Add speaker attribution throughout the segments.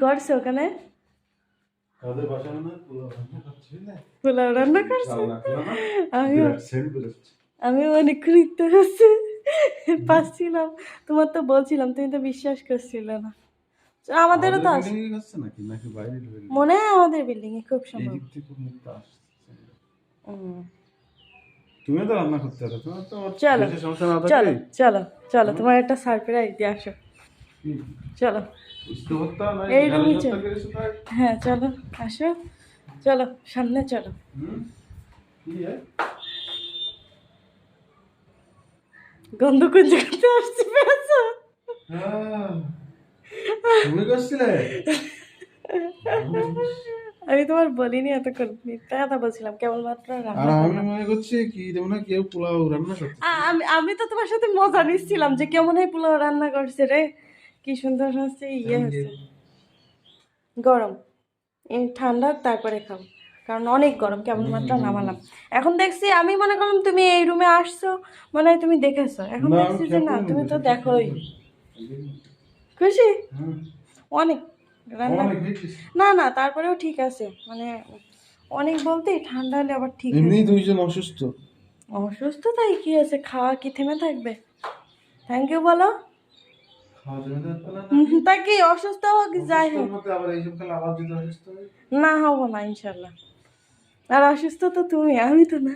Speaker 1: করছে ওখানে? পোলাও রান্না করছে। আমি অনেকক্ষণ ইত্যা করছি পাচ্ছিলাম, তোমার তো বলছিলাম, তুমি তো বিশ্বাস করছিলে না। আমাদেরও তো আছে মনে হয়, আমাদের বিল্ডিং এ খুব সম্ভব।
Speaker 2: তুমি তো রান্না করতে পারো, তোমার তো
Speaker 1: চলো
Speaker 2: বেশি সমস্যা না
Speaker 1: চলো
Speaker 2: থাকে।
Speaker 1: চলো চলো, তোমার একটা সারপ্রাইজ দিয়ে আসো। চলো
Speaker 2: বুঝতে পারতা না
Speaker 1: এই
Speaker 2: গালি
Speaker 1: রুমে
Speaker 2: করতে
Speaker 1: চলো।
Speaker 2: গেছো তাই।
Speaker 1: হ্যাঁ চলো, আসো, চলো সামনে চলো।
Speaker 2: কি
Speaker 1: গন্ধ কুঞ্জ করতে আসছি, পেয়েছো?
Speaker 2: তুমি করছিলে?
Speaker 1: আমি তোমার বলিনি এতক্ষণ, মিথ্যা কথা বলছিলাম কেবলমাত্র
Speaker 2: আর
Speaker 1: রান্না
Speaker 2: আমি
Speaker 1: করলাম।
Speaker 2: মনে করছি কি যেমন কেউ পোলাও রান্না করতে।
Speaker 1: আমি আমি তো তোমার সাথে মজা নিচ্ছিলাম যে কেমন হয় পোলাও রান্না করছে রে, কি সুন্দর হচ্ছে, ইয়ে হচ্ছে। গরম, এই ঠান্ডা তারপরে খাও, কারণ অনেক গরম, কেবলমাত্র নামালাম। এখন দেখছি, আমি মনে করলাম তুমি এই রুমে আসছো, মনে হয় তুমি দেখেছো, এখন
Speaker 2: না,
Speaker 1: দেখছি যে না,
Speaker 2: খেতে
Speaker 1: তুমি তো
Speaker 2: হবে।
Speaker 1: দেখোই। খুশি অনেক রান্না?
Speaker 2: অনেক হয়েছিস।
Speaker 1: না না, তারপরেও ঠিক আছে, মানে অনেক বলতে ঠান্ডা হলে আবার ঠিক
Speaker 2: এমনি
Speaker 1: আছে।
Speaker 2: দুইজন অসুস্থ।
Speaker 1: অসুস্থ তাই কি আছে, খাওয়া কি থেমে থাকবে? থ্যাংক ইউ বলো।
Speaker 2: খাওয়া দাওয়া না
Speaker 1: তা কি অসুস্থ হোক যাই
Speaker 2: অসুস্থর
Speaker 1: হোক,
Speaker 2: মধ্যে আবার এইসব খেলে আবার যদি অসুস্থ হয়।
Speaker 1: না হবো না ইনশাল্লাহ। আর অসুস্থ তো তুমি, আমি তো না।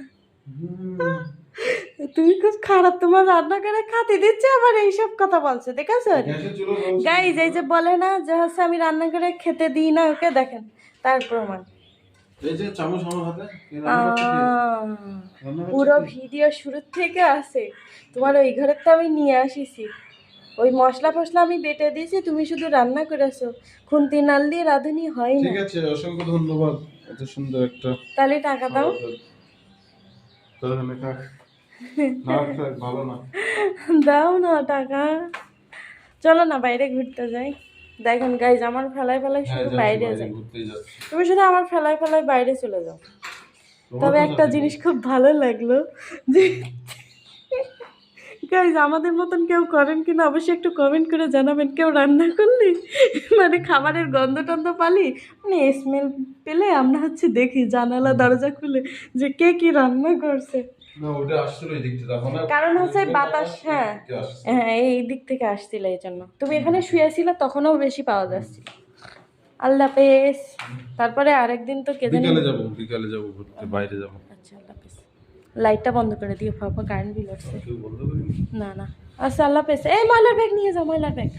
Speaker 1: তুমি খুব খারাপ, তোমার রান্না করে খাতে দিচ্ছে আবার এইসব কথা বলছে, দেখেছো?
Speaker 2: গ্যাসের চুলো জ্বলছে।
Speaker 1: গাইজ এই যে বলে না যে হচ্ছে আমি রান্না করে খেতে দিই না ওকে, দেখেন তার প্রমাণ।
Speaker 2: এই যে চামচ আমার হাতে, কে রান্না করছে কে? রান্না করছে
Speaker 1: পুরো
Speaker 2: কে?
Speaker 1: ভিডিও শুরুর থেকে আছে, তোমার ওই ঘরের তো আমি নিয়ে আসিছি, ওই মশলা ফসলা আমি বেটে দিয়েছি, তুমি শুধু রান্না করেছো, খুন্তি নাল দিয়ে রাঁধুনি হয় না।
Speaker 2: ঠিক আছে, অসংখ্য ধন্যবাদ এত সুন্দর একটা
Speaker 1: তাহলে টাকা দাও।
Speaker 2: তাহলে থাক না থাক, ভালো না।
Speaker 1: দাও না টাকা। চলো না বাইরে ঘুরতে যাই। দেখেন গাইজ, আমার ফেলায় ফেলায় শুধু বাইরে যাই,
Speaker 2: ঘুরতে যাচ্ছি।
Speaker 1: তুমি শুধু আমার ফেলায় ফেলায় বাইরে চলে যাও। তবে একটা জিনিস খুব ভালো লাগলো যে গাইজ, আমাদের মতন কেউ করেন কিনা অবশ্যই একটু কমেন্ট করে জানাবেন। কেউ রান্না করলে মানে খাবারের গন্ধ টন্ধ পালি, মানে স্মেল পেলে আমরা হচ্ছে দেখি জানালা দরজা খুলে যে কে কি রান্না করছে।
Speaker 2: না ওটা আসলে এই দিক থেকে দেখো না,
Speaker 1: কারণ হচ্ছে বাতাস, হ্যাঁ হ্যাঁ এই দিক থেকে আসছিল, এই জন্য তুমি এখানে শুয়েছিলে তখনও বেশি পাওয়া যাচ্ছিল। আল্লাহ হাফেজ। তারপরে আরেকদিন তো কে জানি।
Speaker 2: বিকালে যাবো ঘুরতে, বাইরে যাবো।
Speaker 1: আচ্ছা আল্লাহ হাফেজ। লাইটটা বন্ধ করে দিও, পাপা কারেন্ট বিল উঠছে।
Speaker 2: কেউ বলতে পারি
Speaker 1: না না, আচ্ছা আল্লাহ হাফেজ। এই ময়লার ব্যাগ নিয়ে যাও, ময়লার ব্যাগ।